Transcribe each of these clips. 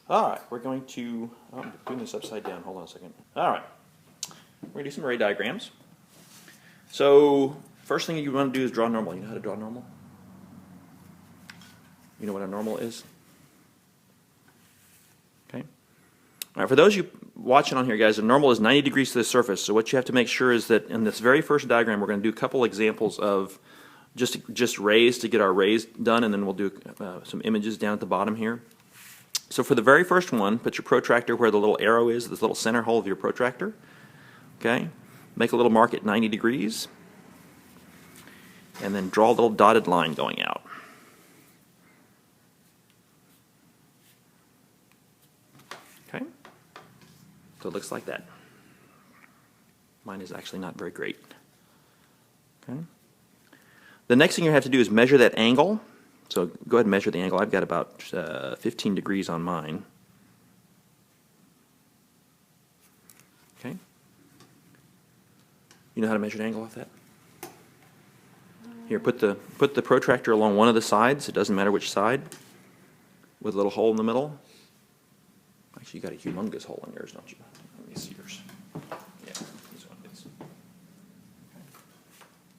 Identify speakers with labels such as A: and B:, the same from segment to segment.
A: All right, we're going to, oh, I'm doing this upside down. Hold on a second. All right, we're going to do some array diagrams. So first thing you want to do is draw normal. You know how to draw normal? You know what a normal is? Okay. All right, for those of you watching on here, guys, a normal is 90 degrees to the surface. So what you have to make sure is that in this very first diagram, we're going to do a couple examples of just rays to get our rays done, and then we'll do some images down at the bottom here. So for the very first one, put your protractor where the little arrow is, this little center hole of your protractor. Okay, make a little mark at 90 degrees, and then draw a little dotted line going out. Okay, so it looks like that. Mine is actually not very great. Okay. The next thing you have to do is measure that angle. So go ahead and measure the angle. I've got about 15 degrees on mine. Okay. You know how to measure an angle off that? Here, put the protractor along one of the sides. It doesn't matter which side. With a little hole in the middle. Actually, you got a humongous hole in yours, don't you? Let me see yours. Yeah, this one is. Okay.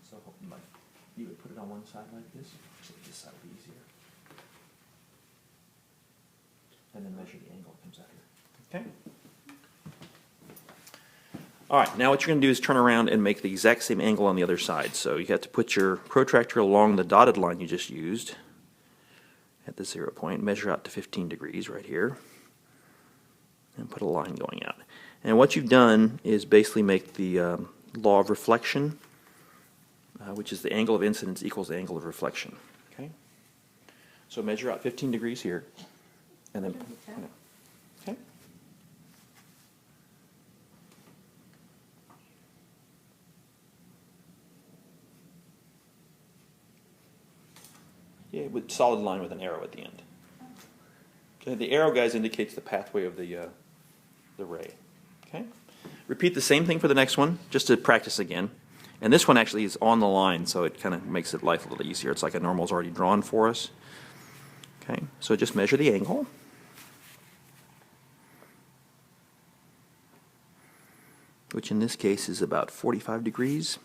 A: So you would put it on one side like this. So this side would be easier. And then measure the angle that comes out here. Okay. All right, now what you're going to do is turn around and make the exact same angle on the other side. So you have to put your protractor along the dotted line you just used at the 0 point, measure out to 15 degrees right here, and put a line going out. And what you've done is basically make the law of reflection, which is the angle of incidence equals the angle of reflection. Okay. So measure out 15 degrees here, and then okay. Yeah, with solid line with an arrow at the end. Okay, the arrow, guys, indicates the pathway of the ray. Okay. Repeat the same thing for the next one, just to practice again. And this one actually is on the line, so it kind of makes it life a little easier. It's like a normal's already drawn for us. Okay, so just measure the angle. Which in this case is about 45 degrees.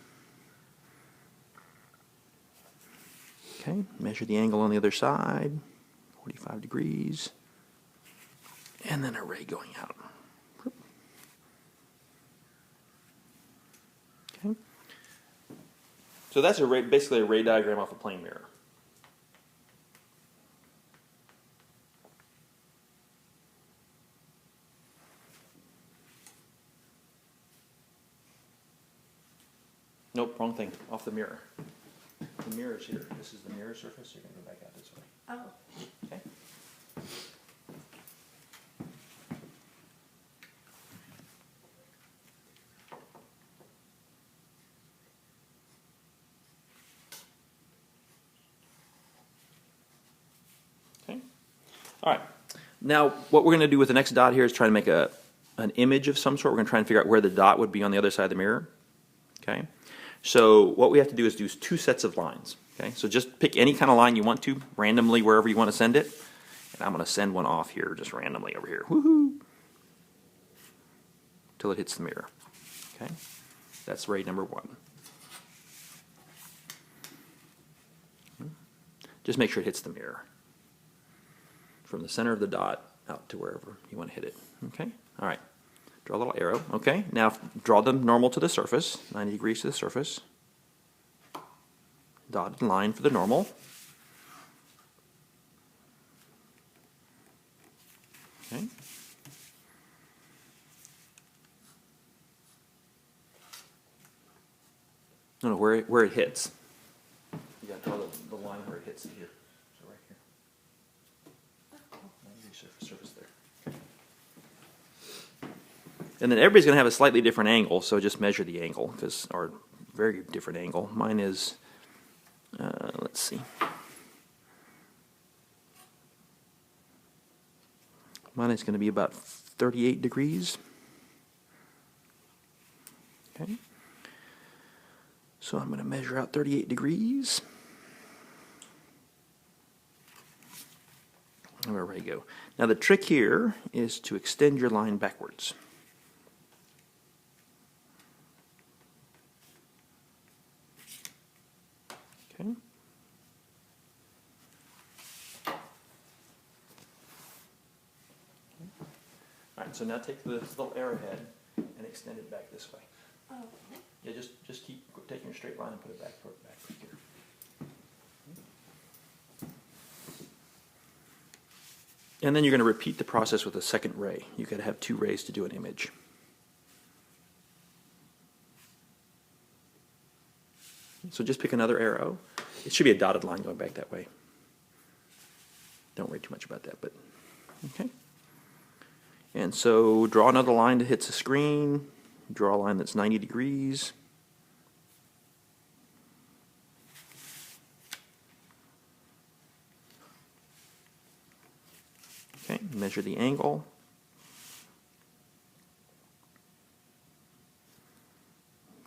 A: Okay, measure the angle on the other side, 45 degrees, and then a ray going out. Okay, so that's basically a ray diagram off a plane mirror. Nope, wrong thing, off the mirror. The mirror is here. This is the mirror surface. You're going to go back out this way.
B: Oh.
A: Okay. Okay. All right. Now, what we're going to do with the next dot here is try to make an image of some sort. We're going to try and figure out where the dot would be on the other side of the mirror. Okay. So what we have to do is do two sets of lines. Okay, so just pick any kind of line you want to, randomly wherever you want to send it. And I'm going to send one off here, just randomly over here. Woohoo! Till it hits the mirror. Okay, that's ray number 1. Just make sure it hits the mirror. From the center of the dot out to wherever you want to hit it. Okay, all right. Draw a little arrow. Okay, now draw them normal to the surface, 90 degrees to the surface. Dotted line for the normal. Okay. No, where it hits. You got to draw the line where it hits here. So right here. 90 degree surface there. Okay. And then everybody's going to have a slightly different angle, so just measure the angle, or very different angle. Mine is, let's see. Mine is going to be about 38 degrees. Okay. So I'm going to measure out 38 degrees. And we're ready to go. Now the trick here is to extend your line backwards. Okay. Alright, so now take this little arrowhead and extend it back this way.
B: Oh.
A: Yeah, just keep taking your straight line and put it back right here. And then you're going to repeat the process with a second ray. You've got to have 2 rays to do an image. So just pick another arrow. It should be a dotted line going back that way. Don't worry too much about that, but okay. And so draw another line that hits the screen. Draw a line that's 90 degrees. Okay, measure the angle.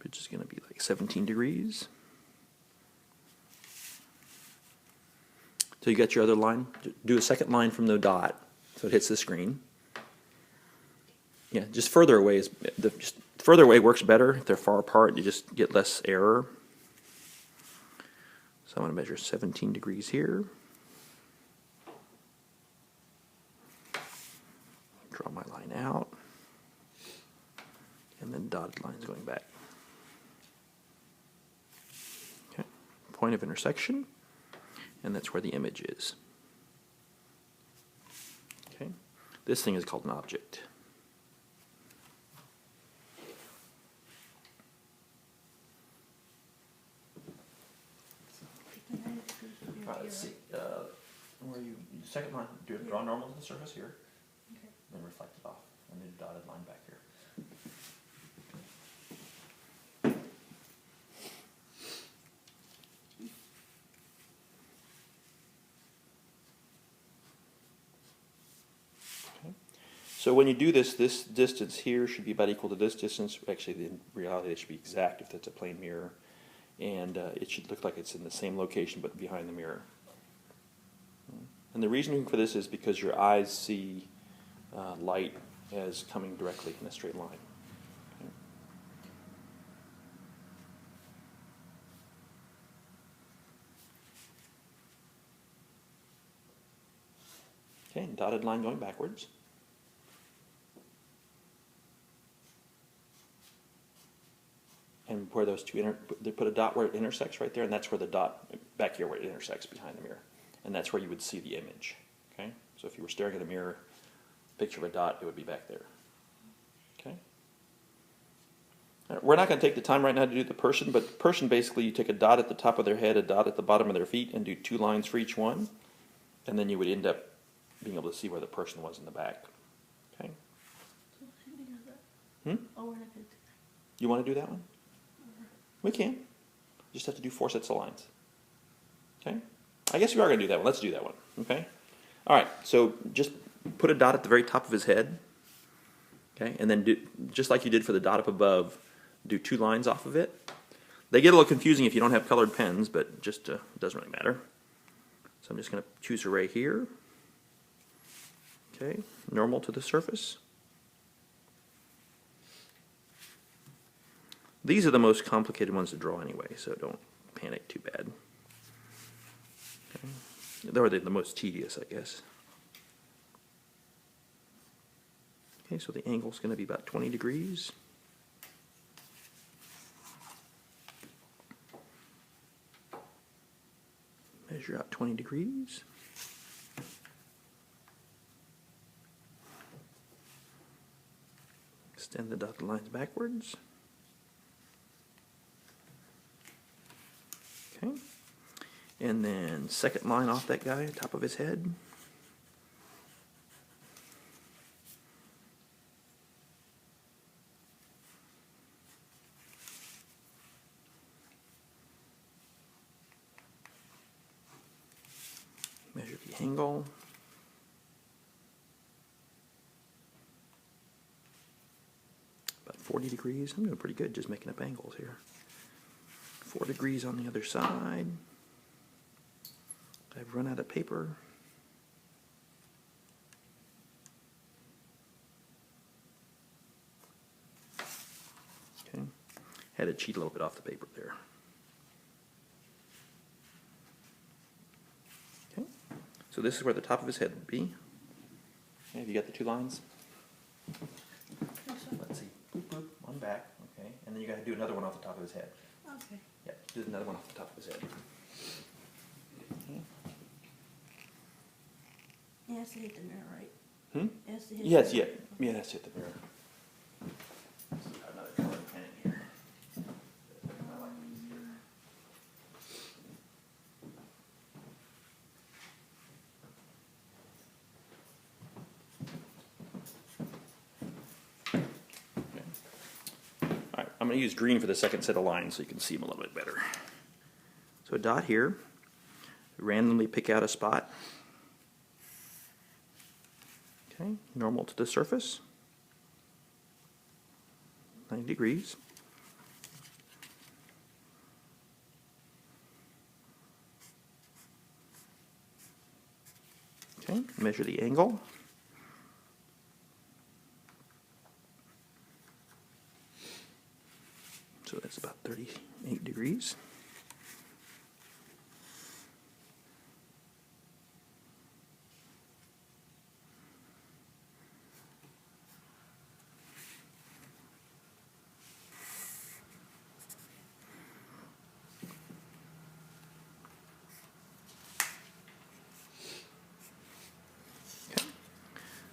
A: Which is going to be like 17 degrees. So you got your other line. Do a second line from the dot so it hits the screen. Yeah, just further away further away works better. If they're far apart, you just get less error. So I'm going to measure 17 degrees here. Draw my line out. And then dotted lines going back. Okay, point of intersection. And that's where the image is. Okay, this thing is called an object. Let's see. Where you second line, draw normal to the surface here,
B: Okay.
A: then reflect it off, and then dotted line back here. Okay. So when you do this distance here should be about equal to this distance. Actually, in reality, it should be exact if that's a plane mirror. And it should look like it's in the same location but behind the mirror. And the reasoning for this is because your eyes see light as coming directly in a straight line. Okay, dotted line going backwards. And where those two they put a dot where it intersects right there, and that's where the dot back here where it intersects behind the mirror, and that's where you would see the image. Okay, so if you were staring at a mirror, picture of a dot, it would be back there. Okay. We're not going to take the time right now to do the person, but person basically you take a dot at the top of their head, a dot at the bottom of their feet, and do 2 lines for each one, and then you would end up being able to see where the person was in the back. Okay.
B: So should we do that? Oh, we're not going to do that.
A: You want to do that one? We can. Just have to do 4 sets of lines. Okay? I guess we are going to do that one. Let's do that one. Okay? All right. So just put a dot at the very top of his head. Okay? And then do, just like you did for the dot up above, do 2 lines off of it. They get a little confusing if you don't have colored pens, but just it doesn't really matter. So I'm just going to choose a ray here. Okay? Normal to the surface. These are the most complicated ones to draw anyway, so don't panic too bad. Okay. They're the most tedious, I guess. Okay, so the angle is going to be about 20 degrees. Measure out 20 degrees. Extend the dotted lines backwards. Okay, and then second line off that guy, top of his head. Measure the angle. About 40 degrees. I'm doing pretty good just making up angles here. 4 degrees on the other side. I've run out of paper. Had to cheat a little bit off the paper there. Okay, so this is where the top of his head would be. Okay, have you got the two lines? Let's see. Boop, boop, one back. Okay, and then you got to do another one off the top of his head.
B: Okay.
A: Yep, do another one off the top of his head. Okay.
B: It has to hit the mirror, right?
A: Hmm?
B: It has to hit
A: Yes,
B: the
A: yeah.
B: mirror.
A: Yeah, that's it, the mirror. Let's see, another color pen in here. I like these here. Okay. All right, I'm going to use green for the second set of lines so you can see them a little bit better. So a dot here. Randomly pick out a spot. Okay, normal to the surface. 90 degrees. Okay, measure the angle. So that's about 38 degrees.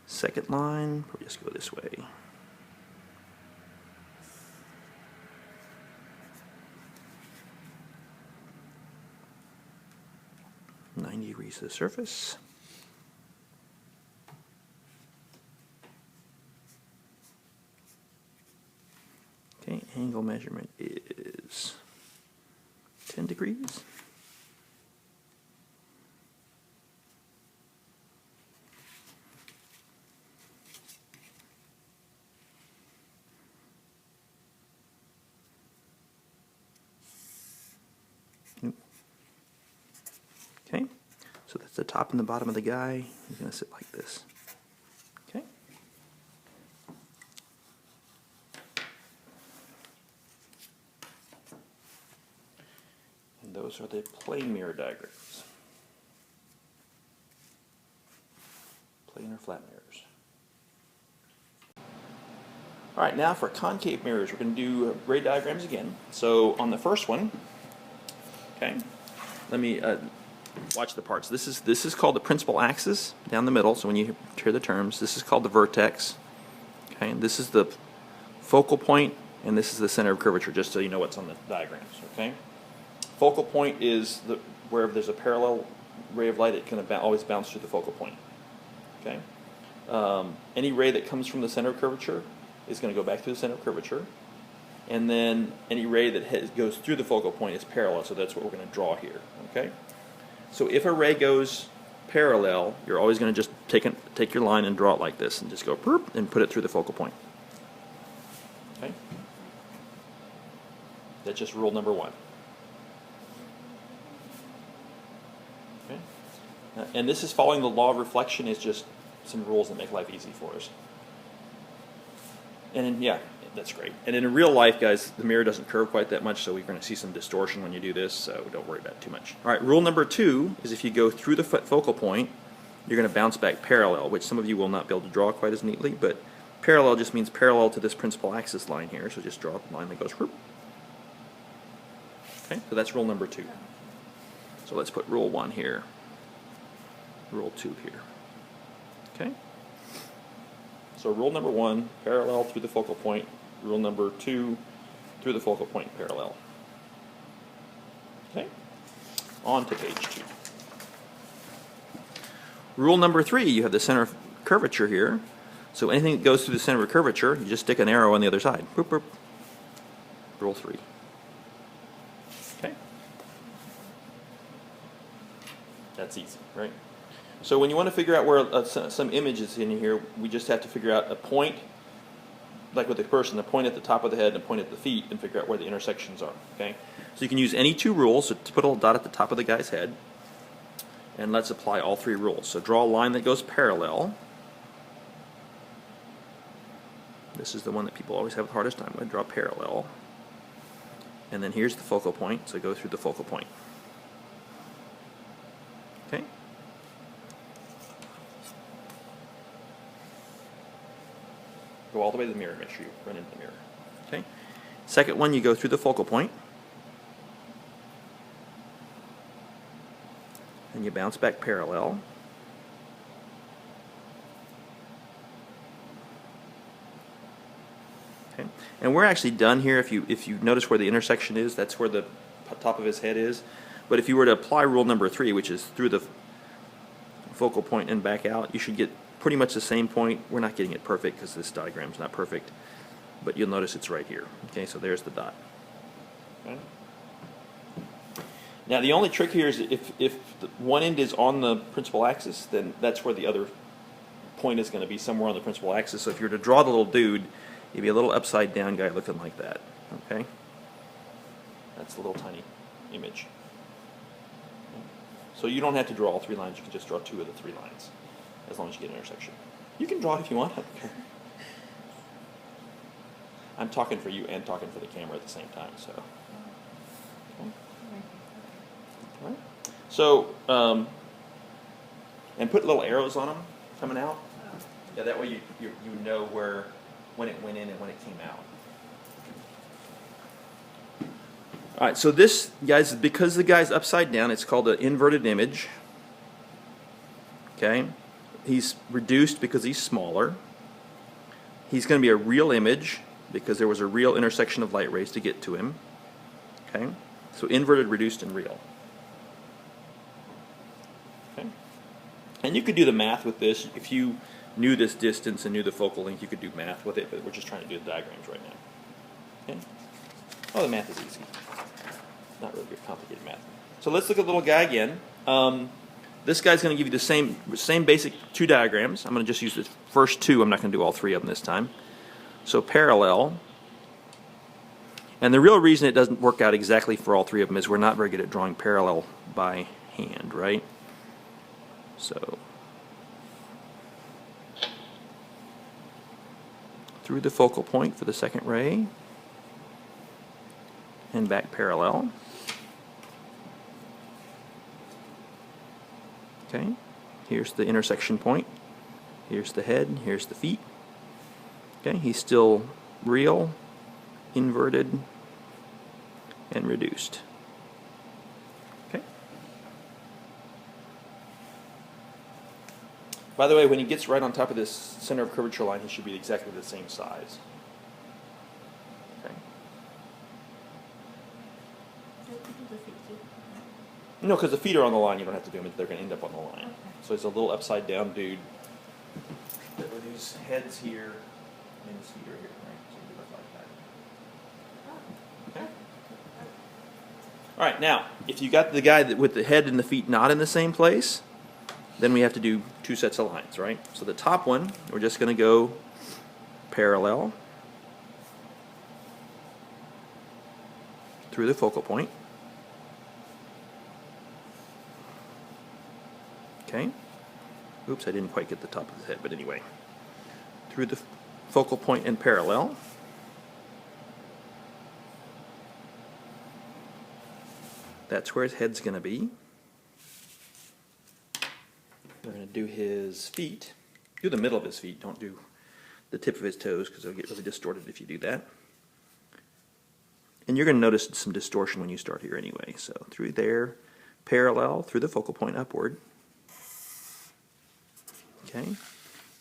A: Second line, we'll just go this way. Degrees to the surface. Okay, angle measurement is 10 degrees. Okay, so that's the top and the bottom of the guy. He's going to sit like this. Okay. And those are the plane mirror diagrams. Plane or flat mirrors. All right, now for concave mirrors, we're going to do ray diagrams again. So on the first one, okay, let me watch the parts. This is called the principal axis down the middle. So when you hear the terms, this is called the vertex. Okay, and this is the focal point, and this is the center of curvature. Just so you know what's on the diagrams. Okay, focal point is wherever there's a parallel ray of light, it can always bounce through the focal point. Okay, any ray that comes from the center of curvature is going to go back through the center of curvature, and then any ray that goes through the focal point is parallel. So that's what we're going to draw here. Okay. So if a ray goes parallel, you're always going to just take your line and draw it like this, and just go perp and put it through the focal point. Okay? That's just rule number one. Okay? And this is following the law of reflection. Is just some rules that make life easy for us. And yeah, that's great. And in real life, guys, the mirror doesn't curve quite that much, so we're going to see some distortion when you do this, so don't worry about it too much. All right, rule number 2 is if you go through the focal point, you're going to bounce back parallel, which some of you will not be able to draw quite as neatly, but parallel just means parallel to this principal axis line here, so just draw a line that goes whoop. Okay, so that's rule number 2. So let's put rule 1 here, rule 2 here. Okay? So rule number 1, parallel through the focal point. Rule number 2, through the focal point, parallel. Okay? On to page 2. Rule number 3, you have the center of curvature here. So anything that goes through the center of curvature, you just stick an arrow on the other side. Boop, boop. Rule 3. Okay? That's easy, right? So when you want to figure out where some images in here, we just have to figure out a point, like with the person, a point at the top of the head and a point at the feet, and figure out where the intersections are. Okay, so you can use any 2 rules. So to put a little dot at the top of the guy's head, and let's apply all 3 rules. So draw a line that goes parallel. This is the one that people always have the hardest time with. Draw parallel. And then here's the focal point, so go through the focal point. Okay? Go all the way to the mirror, make sure you run into the mirror. Okay? Second one, you go through the focal point. And you bounce back parallel. Okay? And we're actually done here. If you notice where the intersection is, that's where the top of his head is. But if you were to apply rule number 3, which is through the focal point and back out, you should get pretty much the same point. We're not getting it perfect because this diagram's not perfect, but you'll notice it's right here. Okay, so there's the dot. Okay. Now the only trick here is if the one end is on the principal axis, then that's where the other point is going to be, somewhere on the principal axis. So if you were to draw the little dude, you'd be a little upside down guy looking like that. Okay, that's the little tiny image. So you don't have to draw all 3 lines. You can just draw 2 of the 3 lines, as long as you get an intersection. You can draw it if you want. I don't care. I'm talking for you and talking for the camera at the same time. So, okay. All right. So, and put little arrows on them coming out. Yeah, that way you know when it went in and when it came out. All right, so this, guys, because the guy's upside down, it's called an inverted image. Okay? He's reduced because he's smaller. He's going to be a real image because there was a real intersection of light rays to get to him. Okay? So inverted, reduced, and real. Okay? And you could do the math with this. If you knew this distance and knew the focal length, you could do math with it, but we're just trying to do the diagrams right now. Okay? Oh, the math is easy. Not really complicated math. So let's look at the little guy again. This guy's going to give you the same basic 2 diagrams. I'm going to just use the first 2. I'm not going to do all 3 of them this time. So parallel. And the real reason it doesn't work out exactly for all 3 of them is we're not very good at drawing parallel by hand, right? So through the focal point for the second ray and back parallel. Okay, here's the intersection point. Here's the head, here's the feet. Okay, he's still real, inverted, and reduced. Okay. By the way, when he gets right on top of this center of curvature line, he should be exactly the same size. Okay. No, because the feet are on the line. You don't have to do them. They're going to end up on the line. Okay. So he's a little upside down dude. With his head's here and his feet are here, right? So he looks like that. Okay. All right. Now, if you got the guy with the head and the feet not in the same place, then we have to do 2 sets of lines, right? So the top one, we're just going to go parallel through the focal point. Okay. Oops, I didn't quite get the top of his head, but anyway. Through the focal point and parallel. That's where his head's going to be. We're going to do his feet. Do the middle of his feet. Don't do the tip of his toes because it'll get really distorted if you do that. And you're going to notice some distortion when you start here anyway. So through there, parallel, through the focal point upward. Okay,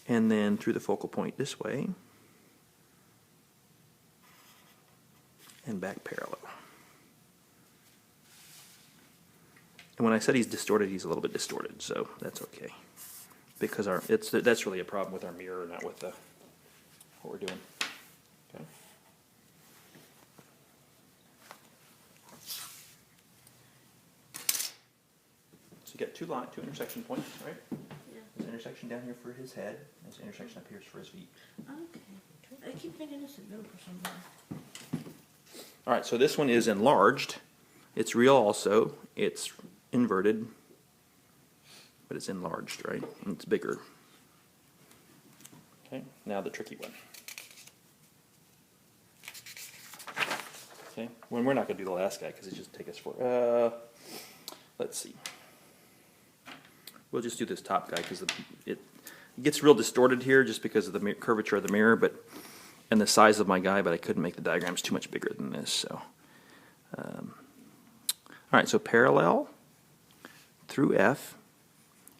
A: and then through the focal point this way, and back parallel. And when I said he's distorted, he's a little bit distorted, so that's okay, because that's really a problem with our mirror, not with what we're doing. Okay. So you got two intersection points, right? There's an intersection down here for his head. There's an intersection up here for his feet.
B: Okay. I keep thinking it's a middle for some reason.
A: All right, so this one is enlarged. It's real also. It's inverted, but it's enlarged, right? And it's bigger. Okay, now the tricky one. Okay, when we're not going to do the last guy because it just take us for. Let's see. We'll just do this top guy because it gets real distorted here just because of the curvature of the mirror, and the size of my guy. But I couldn't make the diagrams too much bigger than this. So, all right. So parallel through F,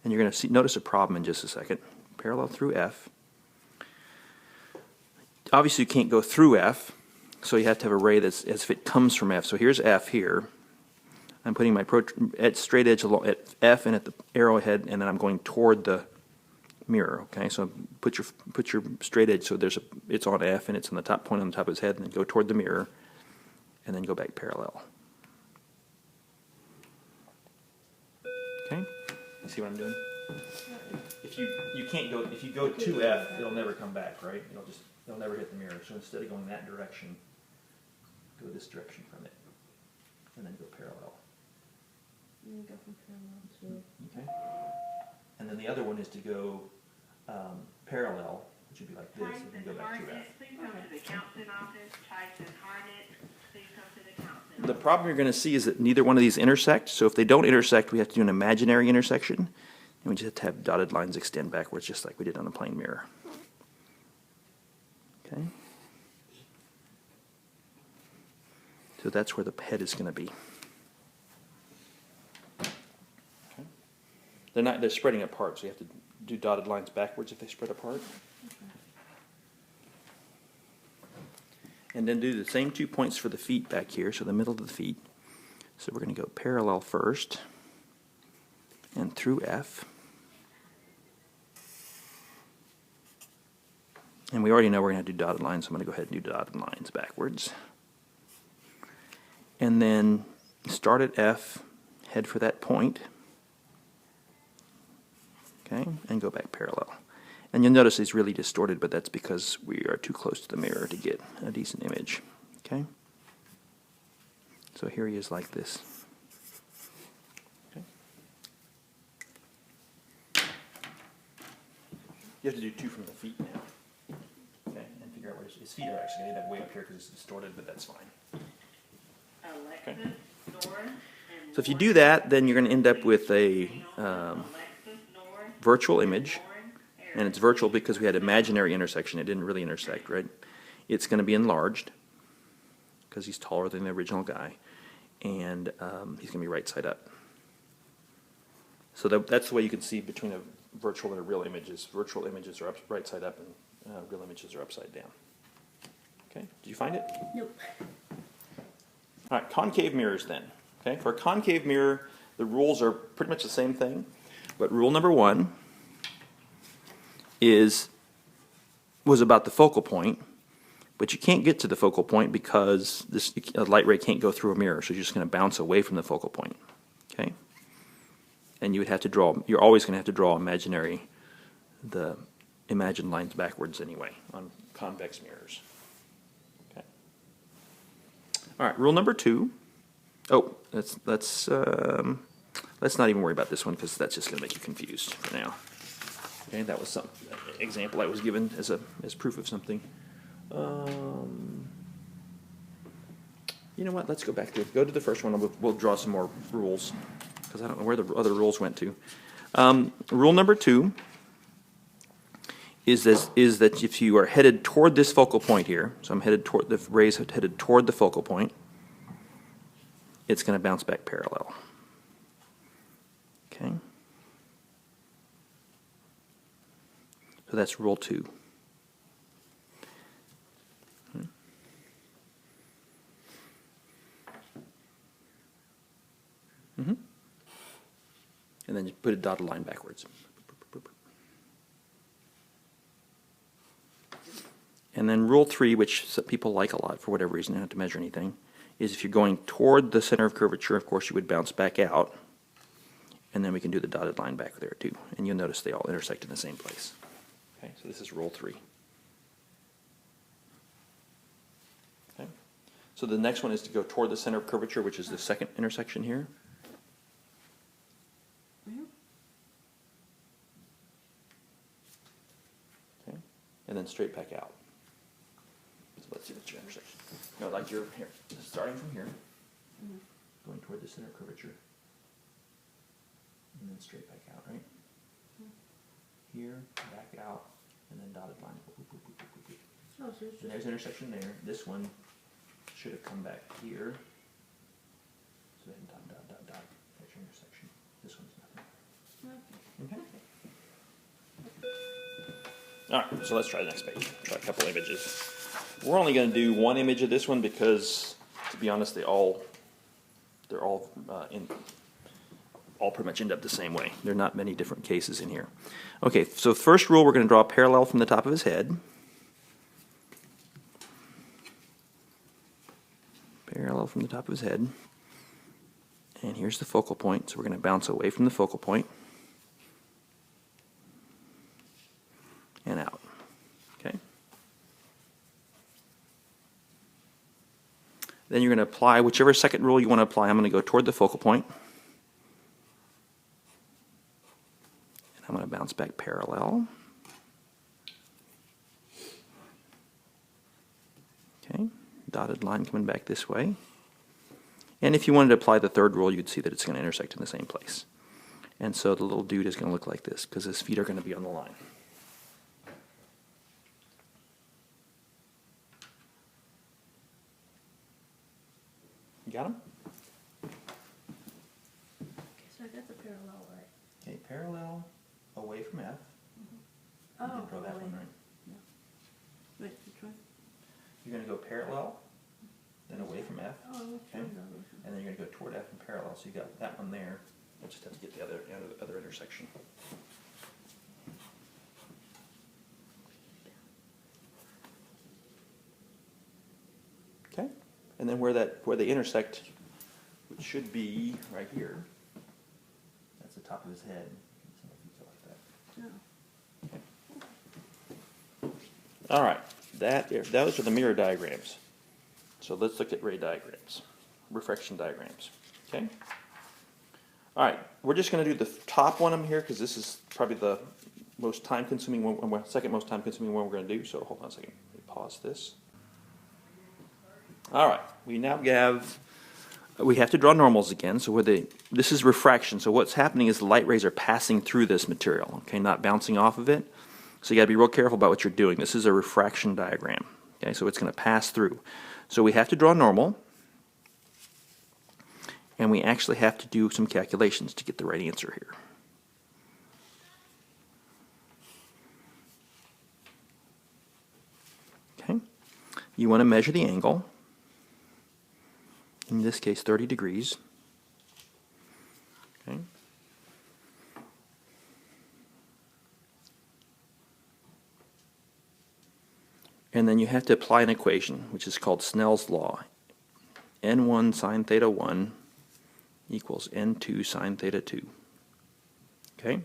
A: and you're going to notice a problem in just a second. Parallel through F. Obviously, you can't go through F. So you have to have a ray that's as if it comes from F. So here's F here. I'm putting my straight edge along at F and at the arrowhead, and then I'm going toward the mirror. Okay, so put your straight edge so it's on F and it's on the top point on the top of his head, and then go toward the mirror, and then go back parallel. Okay, you see what I'm doing? If you go to F, it'll never come back, right? It'll never hit the mirror. So instead of going that direction, go this direction from it, and then go parallel.
B: You go from parallel to.
A: Okay. And then the other one is to go parallel, which would be like this, and then go back to F.
C: Please come to the counseling office. Tyson Harnett, please come to the counseling.
A: The problem you're going to see is that neither one of these intersect. So if they don't intersect, we have to do an imaginary intersection, and we just have to have dotted lines extend backwards, just like we did on the plane mirror. Okay. So that's where the head is going to be. Okay. They're spreading apart, so you have to do dotted lines backwards if they spread apart. And then do the same 2 points for the feet back here, so the middle of the feet. So we're going to go parallel first and through F. And we already know we're going to do dotted lines, so I'm going to go ahead and do dotted lines backwards. And then start at F, head for that point, okay, and go back parallel. And you'll notice it's really distorted, but that's because we are too close to the mirror to get a decent image, okay? So here he is like this. Okay. You have to do 2 from the feet now, okay, and figure out where his feet are actually going to end up way up here because it's distorted, but that's fine. Okay. So if you do that, then you're going to end up with a virtual image, and it's virtual because we had imaginary intersection. It didn't really intersect, right? It's going to be enlarged because he's taller than the original guy, and he's going to be right side up. So that's the way you can see between a virtual and a real image. Virtual images are right side up, and real images are upside down. Okay, did you find it?
B: Nope.
A: All right, concave mirrors then. Okay, for a concave mirror, the rules are pretty much the same thing, but rule number 1 was about the focal point, but you can't get to the focal point because a light ray can't go through a mirror, so you're just going to bounce away from the focal point. Okay, and you would have to draw. You're always going to have to draw the imagined lines backwards anyway on convex mirrors. All right, rule number 2. Oh, let's not even worry about this one because that's just going to make you confused for now. Okay, that was some example I was given as proof of something. You know what? Let's go back to the first one. And we'll draw some more rules because I don't know where the other rules went to. Rule number 2 is that if you are headed toward this focal point here, so I'm headed toward the rays headed toward the focal point, it's going to bounce back parallel. Okay. So that's rule 2. Mm-hmm. And then you put a dotted line backwards. And then rule 3, which some people like a lot for whatever reason, you don't have to measure anything, is if you're going toward the center of curvature, of course, you would bounce back out. And then we can do the dotted line back there too. And you'll notice they all intersect in the same place. Okay, so this is rule 3. Okay. So the next one is to go toward the center of curvature, which is the second intersection here. Okay. And then straight back out. So let's see what's your intersection. No, like you're here, starting from here, going toward the center curvature, and then straight back out, right? Here, back out, and then dotted line. Boop, boop, boop, boop, boop, boop.
B: Oh, so it's
A: And
B: just,
A: there's intersection there. This one should have come back here. So then dot, dot, dot, dot. That's your intersection. This one's nothing.
B: okay.
A: Okay. All right, so let's try the next page. Try a couple images. We're only going to do one image of this one because, to be honest, they're all pretty much end up the same way. There are not many different cases in here. Okay, so first rule, we're going to draw a parallel from the top of his head. Parallel from the top of his head. And here's the focal point, so we're going to bounce away from the focal point and out. Okay? Then you're going to apply whichever second rule you want to apply. I'm going to go toward the focal point. And I'm going to bounce back parallel. Okay, dotted line coming back this way. And if you wanted to apply the third rule, you'd see that it's going to intersect in the same place. And so the little dude is going to look like this because his feet are going to be on the line. You got him?
B: Okay, so I got the parallel right.
A: Okay, parallel away from F.
B: Oh,
A: You did draw that
B: away.
A: one right.
B: Wait, which one?
A: You're going to go parallel, then away from F,
B: Oh, which
A: Okay.
B: one's away from?
A: and then you're going to go toward F and parallel. So you got that one there. We'll just have to get the other intersection. Okay, and then where they intersect, which should be right here. That's the top of his head. Some of you go like that.
B: No.
A: All right, those are the mirror diagrams. So let's look at ray diagrams, refraction diagrams. Okay. All right, we're just going to do the top one of them here because this is probably the most time-consuming one, second most time-consuming one we're going to do. So hold on a second. Let me pause this. All right, we have to draw normals again. So this is refraction. So what's happening is the light rays are passing through this material, okay, not bouncing off of it. So you got to be real careful about what you're doing. This is a refraction diagram. Okay, so it's going to pass through. So we have to draw normal, and we actually have to do some calculations to get the right answer here. Okay, you want to measure the angle. In this case, 30 degrees. Okay. And then you have to apply an equation, which is called Snell's law. N1 sine theta 1 equals N2 sine theta 2. Okay?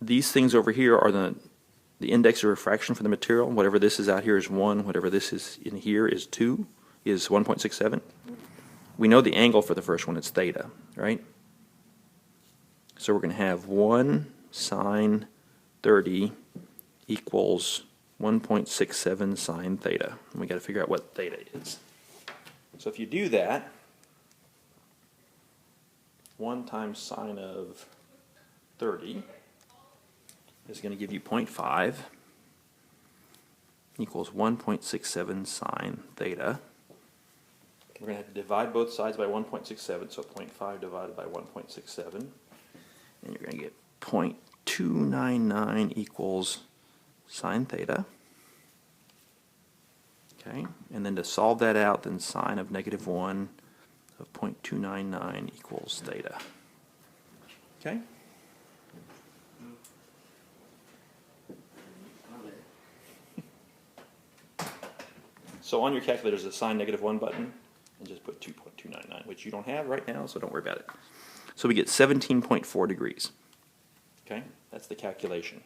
A: These things over here are the index of refraction for the material. Whatever this is out here is 1. Whatever this is in here is 2, is 1.67. We know the angle for the first one, it's theta, right? So we're going to have 1 sine 30 equals 1.67 sine theta. And we got to figure out what theta is. So if you do that, 1 times sine of 30 is going to give you 0.5 equals 1.67 sine theta. We're going to have to divide both sides by 1.67, so 0.5 divided by 1.67. And you're going to get 0.299 equals sine theta. Okay, and then to solve that out, then sine of negative 1 of 0.299 equals theta. Okay? So on your calculator, there's a sine negative 1 button, and just put 2.299, which you don't have right now, so don't worry about it. So we get 17.4 degrees. Okay, that's the calculation.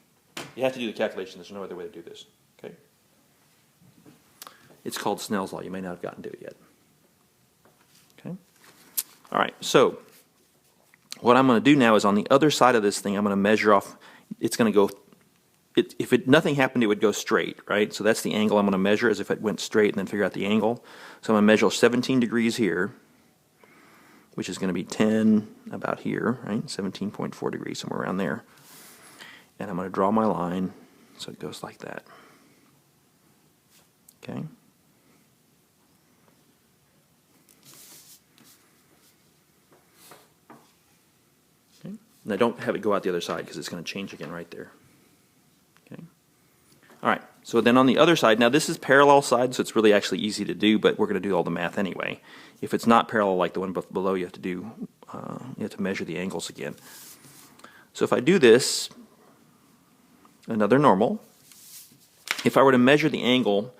A: You have to do the calculation. There's no other way to do this. Okay. It's called Snell's law. You may not have gotten to it yet. Okay. All right. So what I'm going to do now is on the other side of this thing, I'm going to measure off. It's going to go if nothing happened, it would go straight, right? So that's the angle I'm going to measure, as if it went straight, and then figure out the angle. So I'm going to measure 17 degrees here, which is going to be 10 about here, right? 17.4 degrees, somewhere around there. And I'm going to draw my line so it goes like that. Okay? Okay. And I don't have it go out the other side because it's going to change again right there. Okay. All right, so then on the other side, now this is parallel side, so it's really actually easy to do, but we're going to do all the math anyway. If it's not parallel like the one below, you have to do, you have to measure the angles again. So if I do this, another normal, if I were to measure the angle,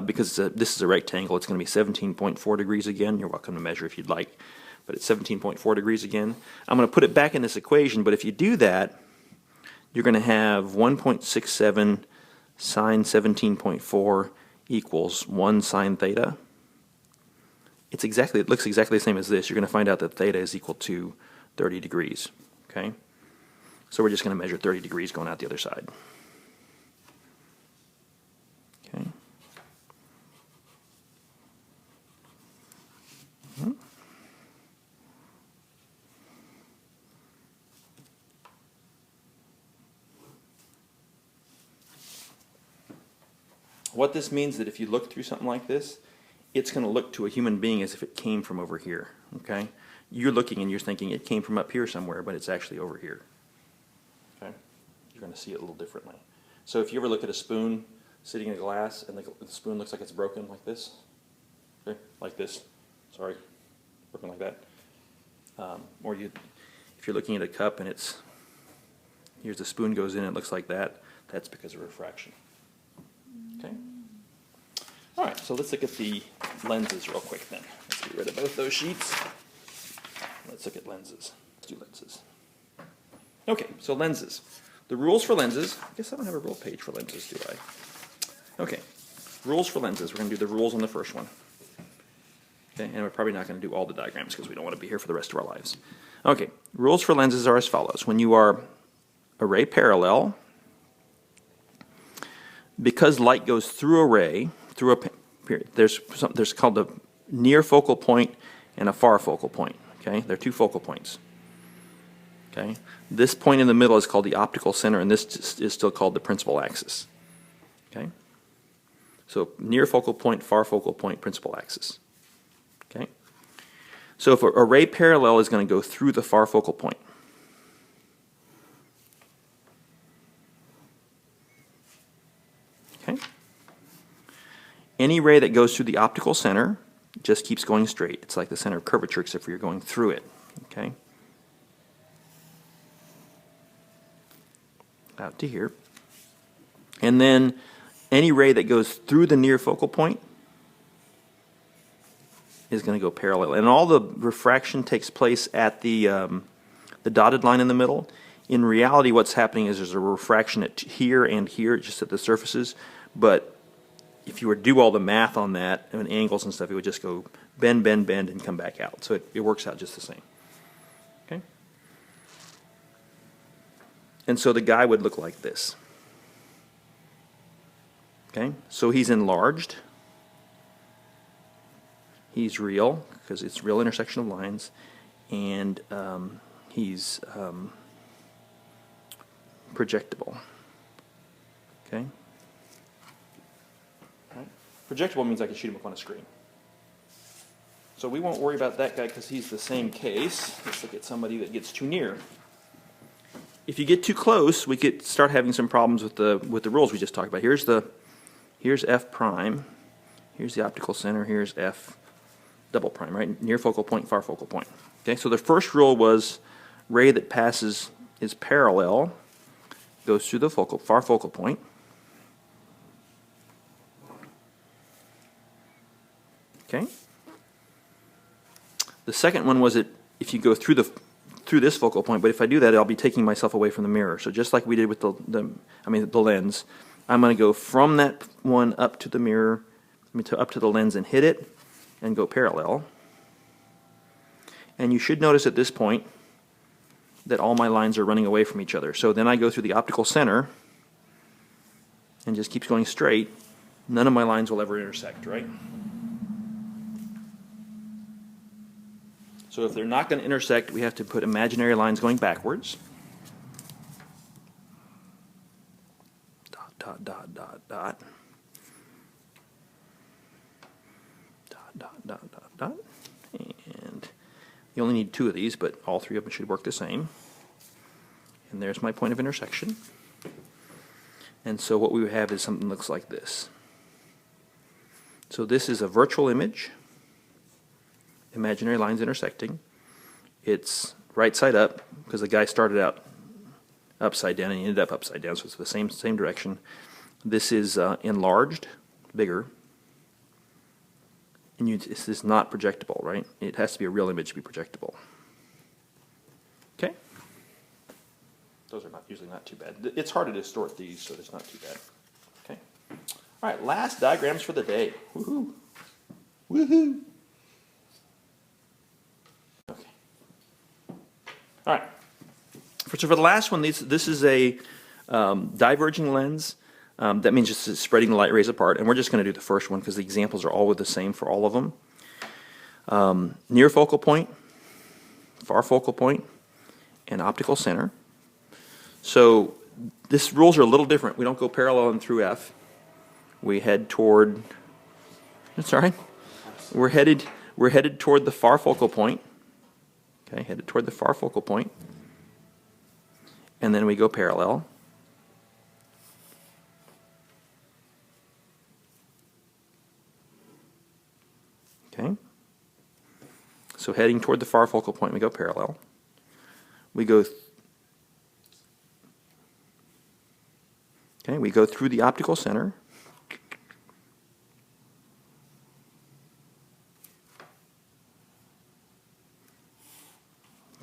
A: because this is a rectangle, it's going to be 17.4 degrees again. You're welcome to measure if you'd like, but it's 17.4 degrees again. I'm going to put it back in this equation, but if you do that, you're going to have 1.67 sine 17.4 equals 1 sine theta. It looks exactly the same as this. You're going to find out that theta is equal to 30 degrees. Okay? So we're just going to measure 30 degrees going out the other side. Okay. What this means is that if you look through something like this, it's going to look to a human being as if it came from over here. Okay? You're looking and you're thinking it came from up here somewhere, but it's actually over here. Okay? You're going to see it a little differently. So if you ever look at a spoon sitting in a glass and the spoon looks like it's broken like this, okay? Like this, sorry, broken like that. Or if you're looking at a cup and here's the spoon goes in and it looks like that, that's because of refraction. Okay. All right, so let's look at the lenses real quick then. Let's get rid of both those sheets. Let's look at lenses. Let's do lenses. Okay, so lenses. The rules for lenses. I guess I don't have a rule page for lenses, do I? Okay, rules for lenses. We're going to do the rules on the first one. Okay, and we're probably not going to do all the diagrams because we don't want to be here for the rest of our lives. Okay, rules for lenses are as follows. When you are array parallel, because light goes through a ray, through a period, there's called a near focal point and a far focal point. Okay, they're two focal points. Okay, this point in the middle is called the optical center, and this is still called the principal axis. Okay, so near focal point, far focal point, principal axis. Okay, so if a ray parallel is going to go through the far focal point, okay, any ray that goes through the optical center just keeps going straight. It's like the center of curvature, except for you're going through it. Okay, out to here. And then any ray that goes through the near focal point is going to go parallel. And all the refraction takes place at the dotted line in the middle. In reality, what's happening is there's a refraction at here and here, just at the surfaces. But if you were to do all the math on that, and angles and stuff, it would just go bend, bend, bend, and come back out. So it works out just the same. Okay? And so the guy would look like this. Okay? So he's enlarged. He's real, because it's real intersection of lines. And he's projectable. Okay? Right. Projectable means I can shoot him up on a screen. So we won't worry about that guy because he's the same case. Let's look at somebody that gets too near. If you get too close, we could start having some problems with the rules we just talked about. Here's F prime. Here's the optical center. Here's F double prime, right? Near focal point, far focal point. Okay, so the first rule was ray that passes is parallel, goes through the far focal point. Okay. The second one was that if you go through this focal point, but if I do that, I'll be taking myself away from the mirror. So just like we did with the lens, I'm going to go from that one up to the mirror, up to the lens and hit it, and go parallel. And you should notice at this point that all my lines are running away from each other. So then I go through the optical center, and just keeps going straight, none of my lines will ever intersect, right? So if they're not going to intersect, we have to put imaginary lines going backwards. Dot, dot, dot, dot, dot. Dot, dot, dot, dot, dot. And you only need 2 of these, but all 3 of them should work the same. And there's my point of intersection. And so what we would have is something that looks like this. So this is a virtual image. Imaginary lines intersecting. It's right side up because the guy started out upside down and he ended up upside down, so it's the same direction. This is enlarged, bigger, and this is not projectable, right? It has to be a real image to be projectable. Okay? Those are usually not too bad. It's hard to distort these, so it's not too bad. Okay? All right, last diagrams for the day. Woohoo! Woohoo! Okay. All right. So for the last one, this is a diverging lens. That means just spreading the light rays apart, and we're just going to do the first one because the examples are all the same for all of them. Near focal point, far focal point, and optical center. So these rules are a little different. We don't go parallel and through F. We head toward. Sorry, we're headed toward the far focal point. Okay, headed toward the far focal point, and then we go parallel. Okay. So heading toward the far focal point, we go parallel. We go. Okay, we go through the optical center.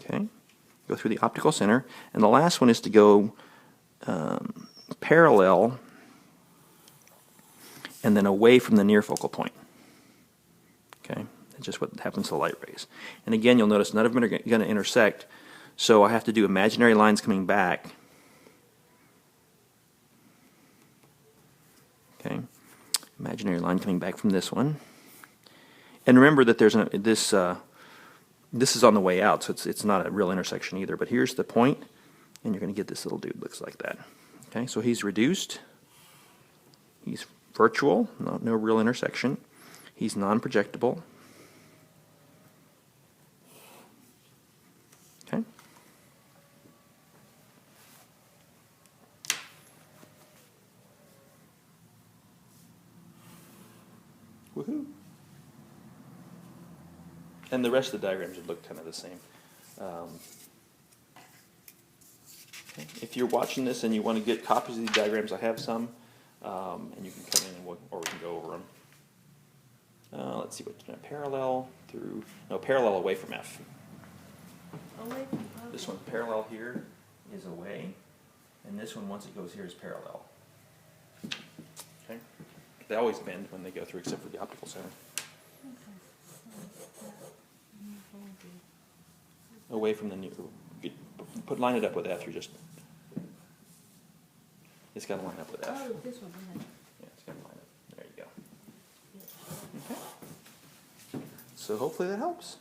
A: Okay, go through the optical center, and the last one is to go parallel and then away from the near focal point. Okay, that's just what happens to the light rays. And again, you'll notice none of them are going to intersect, so I have to do imaginary lines coming back. Okay, imaginary line coming back from this one. And remember that there's this is on the way out, so it's not a real intersection either. But here's the point, and you're going to get this little dude looks like that. Okay, so he's reduced. He's virtual, no real intersection. He's non-projectable. Okay. Woohoo! And the rest of the diagrams would look kind of the same. Okay. If you're watching this and you want to get copies of these diagrams, I have some, and you can come in and or we can go over them. Let's see what parallel through. No, parallel away from F.
B: Away from
A: This one parallel here is away, and this one once it goes here is parallel. Okay. They always bend when they go through, except for the optical center. Away from the new. Line it up with F. You're just. It's got to line up with F.
B: Oh, this one.
A: Yeah, it's got to line up. There you go. Okay. So hopefully that helps.